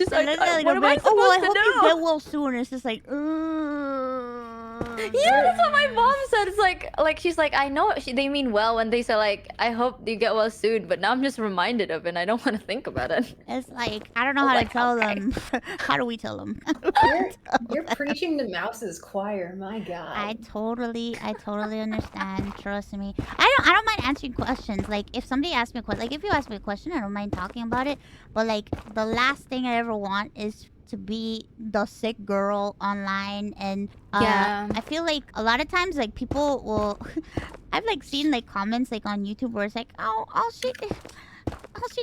Just And like, then what am I like, oh well, I supposed to hope you do? get well soon. It's just like, Yeah, that's what my mom said. It's like she's like, I know they mean well when they say like, I hope you get well soon, but now I'm just reminded of it and I don't want to think about it. It's like, I don't know how to tell them. How do we tell them? You're preaching to Mouse's choir, my god. I totally understand. Trust me. I don't mind answering questions. Like if somebody asks me a question, like if you ask me a question, I don't mind talking about it. But like the last thing I ever want is to be the sick girl online. And Yeah. I feel like a lot of times like people will I've like seen like comments like on YouTube where it's like, oh, all she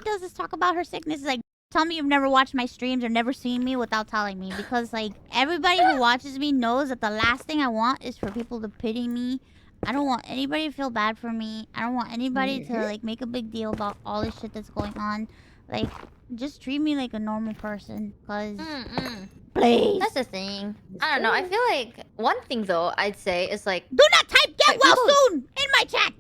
does is talk about her sickness. Like, tell me you've never watched my streams or never seen me without telling me, because like everybody who watches me knows that the last thing I want is for people to pity me. I don't want anybody to feel bad for me. I don't want anybody to like make a big deal about all this shit that's going on. Like, just treat me like a normal person, cause please. That's the thing. I don't know. I feel like one thing though I'd say is like, do not type get like, well people... soon in my chat.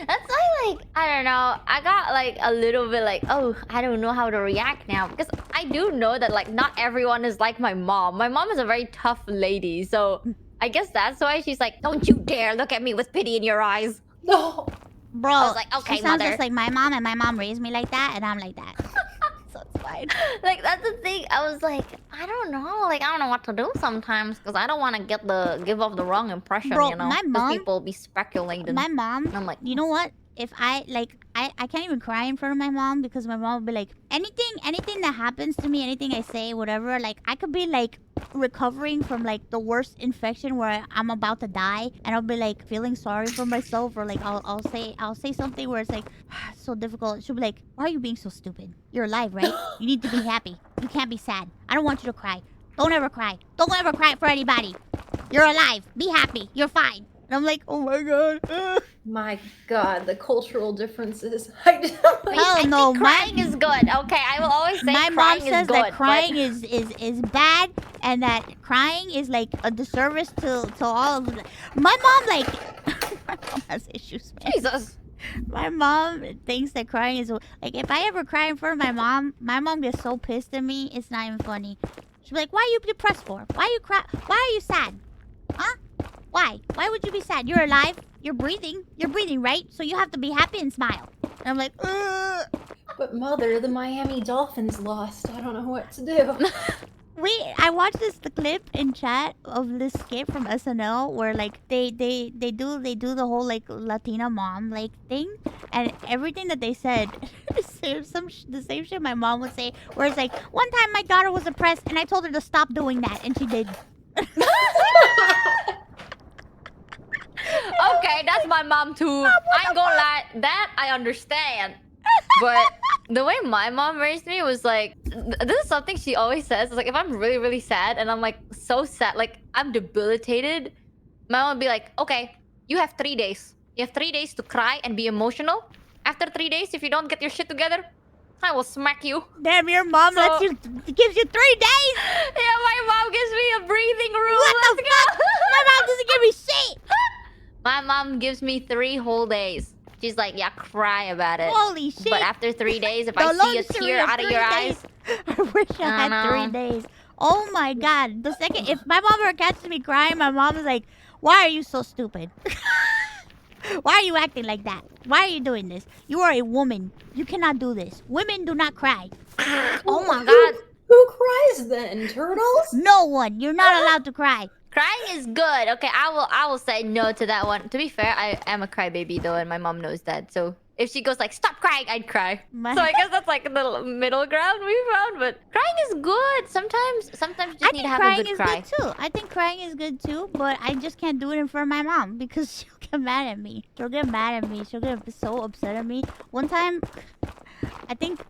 That's why, like, I don't know. I got like a little bit like, oh, I don't know how to react now, because I do know that like not everyone is like my mom. My mom is a very tough lady, so I guess that's why she's like, don't you dare look at me with pity in your eyes. No, bro. I was like, okay, she sounds mother. just like my mom, and my mom raised me like that, and I'm like that. So it's fine. Like that's the thing. I was like, I don't know. Like I don't know what to do sometimes, because I don't want to give off the wrong impression. Bro, you know, my mom, people be speculating. My mom, and I'm like, you know what? If I can't even cry in front of my mom, because my mom will be like, anything that happens to me, anything I say, whatever, like I could be like recovering from like the worst infection where I'm about to die, and I'll be like feeling sorry for myself, or like I'll say something where it's like, it's so difficult. She'll be like, why are you being so stupid? You're alive, right? You need to be happy. You can't be sad. I don't want you to cry. Don't ever cry. Don't ever cry for anybody. You're alive. Be happy. You're fine. And I'm like, oh my god. My god, the cultural differences. Hell no, crying is good. Okay, I will always say my crying mom says is good, that crying is bad, and that crying is like a disservice to all of the... My mom my mom has issues, man. Jesus. My mom thinks that crying is like, if I ever cry in front of my mom gets so pissed at me, it's not even funny. She'll be like, why are you depressed for? Why are you why are you sad? Huh? Why? Why would you be sad? You're alive. You're breathing. You're breathing, right? So you have to be happy and smile. And I'm like, ugh. But mother, the Miami Dolphins lost. I don't know what to do. I watched the clip in chat of this skit from SNL where like they do the whole like Latina mom like thing, and everything that they said the same shit my mom would say, where it's like, one time my daughter was depressed and I told her to stop doing that, and she did. Okay, that's my mom too. I ain't gonna lie, that I understand. But the way my mom raised me was like, this is something she always says. It's like, if I'm really, really sad and I'm like so sad, like I'm debilitated, my mom would be like, okay, you have 3 days. You have 3 days to cry and be emotional. After 3 days, if you don't get your shit together, I will smack you. Damn, your mom gives you 3 days? Yeah, my mom gives me a breathing room. What the fuck? My mom doesn't give me shit. My mom gives me 3 whole days. She's like, yeah, cry about it. Holy shit. But after 3 days, if I see a tear out of your eyes... I wish I had 3 days. Oh my god. The second, if my mom ever catches me crying, my mom is like, why are you so stupid? Why are you acting like that? Why are you doing this? You are a woman. You cannot do this. Women do not cry. Oh my god. Who cries then? Turtles? No one. You're not allowed to cry. Crying is good. Okay, I will say no to that one. To be fair, I am a crybaby though, and my mom knows that. So if she goes like, stop crying, I'd cry. So I guess that's like the middle ground we found. But crying is good. Sometimes you just need to have a good cry. I think crying is good too. I think crying is good too, but I just can't do it in front of my mom because she'll get mad at me. She'll get mad at me. She'll get so upset at me. One time, I think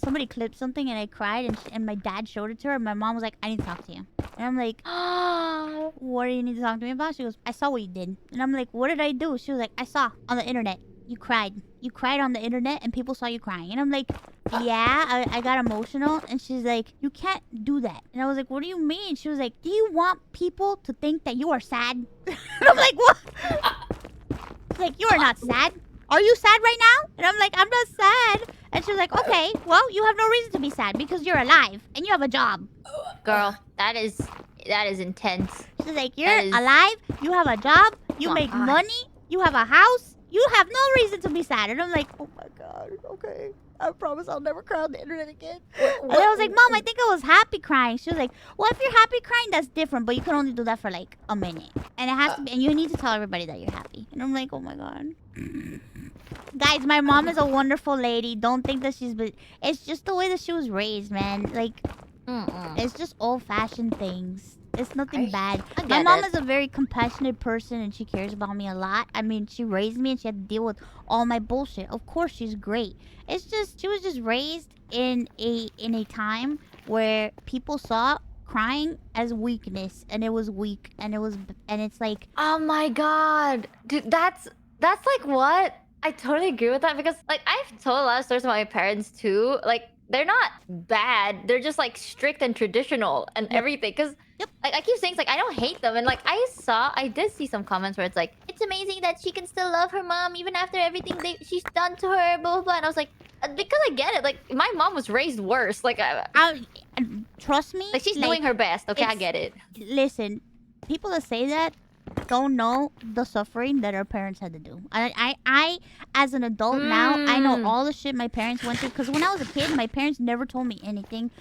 somebody clipped something and I cried, and my dad showed it to her, and my mom was like, I need to talk to you. And I'm like, oh, what do you need to talk to me about? She goes, I saw what you did. And I'm like, what did I do? She was like, I saw on the internet. You cried. You cried on the internet and people saw you crying. And I'm like, yeah, I got emotional. And she's like, you can't do that. And I was like, what do you mean? She was like, do you want people to think that you are sad? And I'm like, what? She's like, you are not sad. are you sad right now? And I'm like, I'm not sad. And she's like, okay, well, you have no reason to be sad because you're alive and you have a job. Girl, that is intense. She's like, you're That is- alive, you have a job, you Oh my make God. money, you have a house, you have no reason to be sad. And I'm like, oh my God, okay. I promise I'll never cry on the internet again. And I was like, Mom, I think I was happy crying. She was like, well, if you're happy crying, that's different, but you can only do that for like a minute. And it has to be, and you need to tell everybody that you're happy. And I'm like, oh my God. Guys, my mom is a wonderful lady. Don't think that it's just the way that she was raised, man. Like, it's just old-fashioned things. It's nothing bad. I My get mom it. is a very compassionate person and she cares about me a lot. I mean, she raised me and she had to deal with all my bullshit. Of course, she's great. It's just she was just raised in a time where people saw crying as weakness, and it was weak, and it's like, Oh my God, dude, that's like what? I totally agree with that because like I've told a lot of stories about my parents too. Like they're not bad. They're just like strict and traditional and everything. Cause like I keep saying like I don't hate them, and like I did see some comments where it's like it's amazing that she can still love her mom even after everything she's done to her, blah blah blah. And I was like, because I get it. Like my mom was raised worse. Like trust me, like she's doing her best. Okay, I it's- get it. Listen, people that say that don't know the suffering that our parents had to do. I as an adult now, I know all the shit my parents went through. Because when I was a kid, my parents never told me anything.